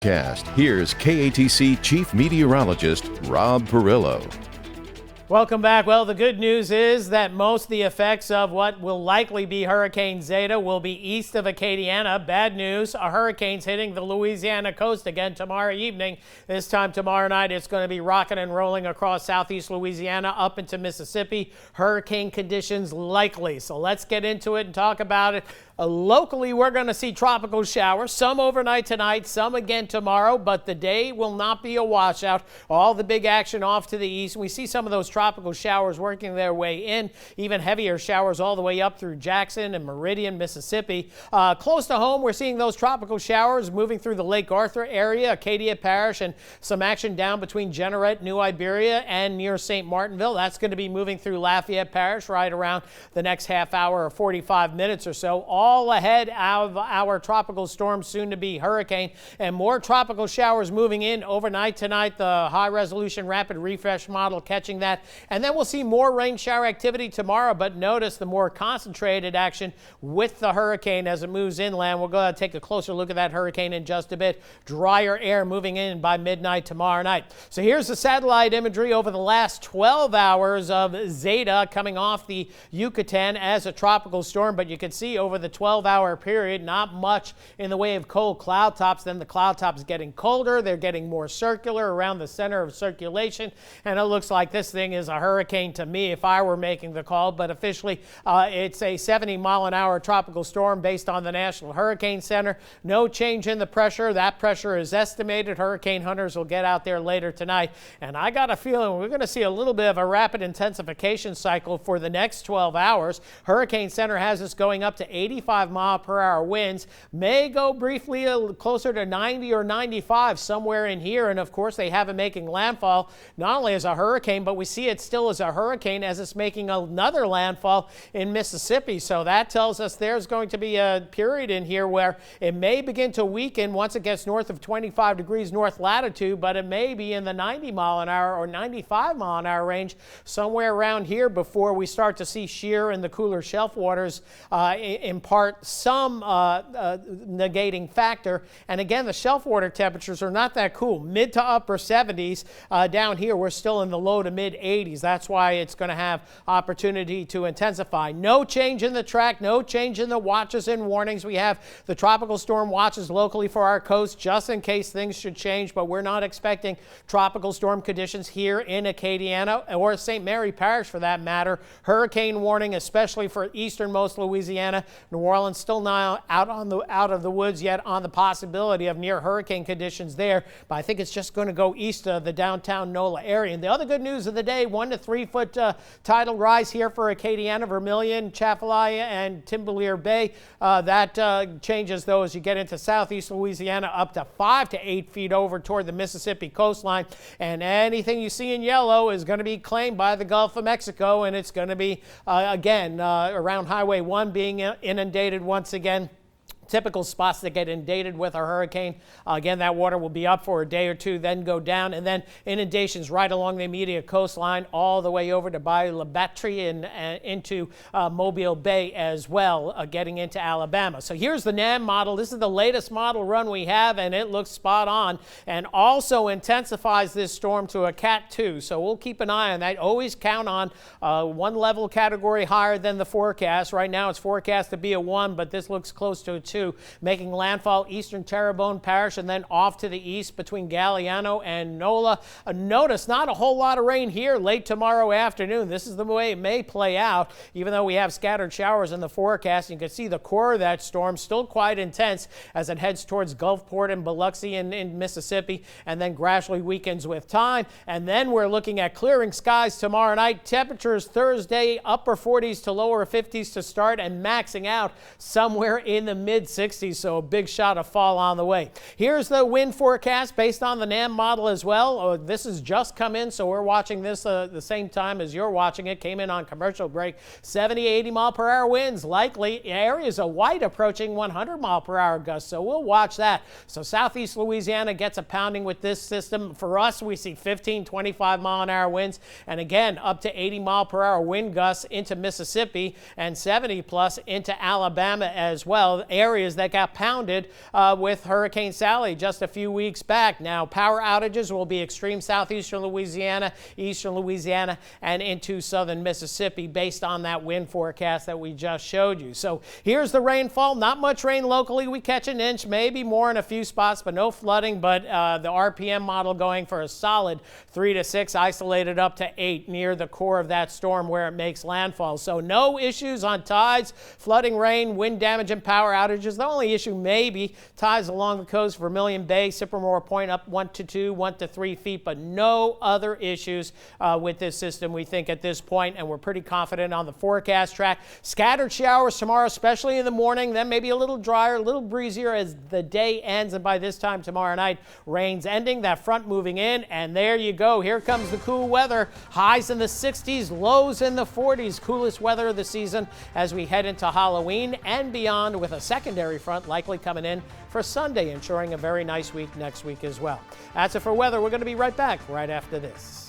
Here's KATC Chief Meteorologist Rob Perillo. Welcome back. Well, the good news is that most of the effects of what will likely be Hurricane Zeta will be east of Acadiana. Bad news, a hurricane's hitting the Louisiana coast again tomorrow evening. This time tomorrow night, it's going to be rocking and rolling across southeast Louisiana up into Mississippi. Hurricane conditions likely. So let's get into it and talk about it. Locally, we're going to see tropical showers, some overnight tonight, some again tomorrow, but the day will not be a washout. All the big action off to the east. We see some of those tropical showers working their way in, even heavier showers all the way up through Jackson and Meridian, Mississippi. Close to home, we're seeing those tropical showers moving through the Lake Arthur area, Acadia Parish, and some action down between Jeanerette, New Iberia, and near St. Martinville. That's going to be moving through Lafayette Parish right around the next half hour or 45 minutes or so. All ahead of our tropical storm, soon to be hurricane, and more tropical showers moving in overnight tonight. The high resolution rapid refresh model catching that, and then we'll see more rain shower activity tomorrow, but notice the more concentrated action with the hurricane as it moves inland. We'll go ahead and take a closer look at that hurricane in just a bit. Drier air moving in by midnight tomorrow night. So here's the satellite imagery over the last 12 hours of Zeta coming off the Yucatan as a tropical storm, but you can see over the 12-hour period, not much in the way of cold cloud tops. Then the cloud tops getting colder. They're getting more circular around the center of circulation, and it looks like this thing is a hurricane to me if I were making the call, but officially it's a 70-mile-an-hour tropical storm based on the National Hurricane Center. No change in the pressure. That pressure is estimated. Hurricane hunters will get out there later tonight, and I got a feeling we're going to see a little bit of a rapid intensification cycle for the next 12 hours. Hurricane Center has us going up to 85-mile-per-hour winds, may go briefly closer to 90 or 95 somewhere in here, and of course they have it making landfall not only as a hurricane, but we see it still as a hurricane as it's making another landfall in Mississippi. So that tells us there's going to be a period in here where it may begin to weaken once it gets north of 25 degrees north latitude, but it may be in the 90-mile-an-hour or 95-mile-an-hour range somewhere around here before we start to see shear in the cooler shelf waters impart some negating factor. And again, the shelf water temperatures are not that cool. Mid to upper 70s. Down here, we're still in the low to mid 80s. That's why it's going to have opportunity to intensify. No change in the track, no change in the watches and warnings. We have the tropical storm watches locally for our coast just in case things should change, but we're not expecting tropical storm conditions here in Acadiana or St. Mary Parish for that matter. Hurricane warning, especially for easternmost Louisiana. New Orleans still now out of the woods yet on the possibility of near hurricane conditions there, but I think it's just going to go east of the downtown NOLA area. And the other good news of the day, 1 to 3 foot tidal rise here for Acadiana, Vermilion, Chafalaya, and Timberlier Bay. That changes though as you get into southeast Louisiana up to 5 to 8 feet over toward the Mississippi coastline. And anything you see in yellow is going to be claimed by the Gulf of Mexico, and it's going to be again around Highway 1 being inundated once again. Typical spots that get inundated with a hurricane. Again, that water will be up for a day or two, then go down, and then inundations right along the immediate coastline all the way over to Bayou La Batterie and into Mobile Bay as well, getting into Alabama. So here's the NAM model. This is the latest model run we have, and it looks spot on and also intensifies this storm to a Cat 2. So we'll keep an eye on that. Always count on one level category higher than the forecast. Right now it's forecast to be a 1, but this looks close to a 2. Making landfall eastern Terrebonne Parish and then off to the east between Galliano and NOLA. Notice not a whole lot of rain here late tomorrow afternoon. This is the way it may play out, even though we have scattered showers in the forecast. You can see the core of that storm still quite intense as it heads towards Gulfport and Biloxi in Mississippi, and then gradually weakens with time. And then we're looking at clearing skies tomorrow night. Temperatures Thursday upper 40s to lower 50s to start, and maxing out somewhere in the mid 60s, so a big shot of fall on the way. Here's the wind forecast based on the NAM model as well. This has just come in, so we're watching this the same time as you're watching it. Came in on commercial break. 70, 80 mile per hour winds, likely areas of white approaching 100 mile per hour gusts, so we'll watch that. So southeast Louisiana gets a pounding with this system. For us, we see 15, 25 mile an hour winds, and again up to 80 mile per hour wind gusts into Mississippi and 70 plus into Alabama as well. Areas areas that got pounded with Hurricane Sally just a few weeks back. Now, power outages will be extreme southeastern Louisiana, eastern Louisiana, and into southern Mississippi based on that wind forecast that we just showed you. So here's the rainfall. Not much rain locally. We catch an inch, maybe more in a few spots, but no flooding. But the RPM model going for a solid 3 to 6, isolated up to 8 near the core of that storm where it makes landfall. So no issues on tides, flooding, rain, wind damage, and power outages. The only issue maybe tides along the coast, Vermilion Bay, Sycamore Point up 1 to 2, 1 to 3 feet, but no other issues with this system, we think, at this point, and we're pretty confident on the forecast track. Scattered showers tomorrow, especially in the morning, then maybe a little drier, a little breezier as the day ends, and by this time tomorrow night, rain's ending, that front moving in, and there you go. Here comes the cool weather. Highs in the 60s, lows in the 40s. Coolest weather of the season as we head into Halloween and beyond, with a secondary front likely coming in for Sunday, ensuring a very nice week next week as well. That's it for weather. We're going to be right back right after this.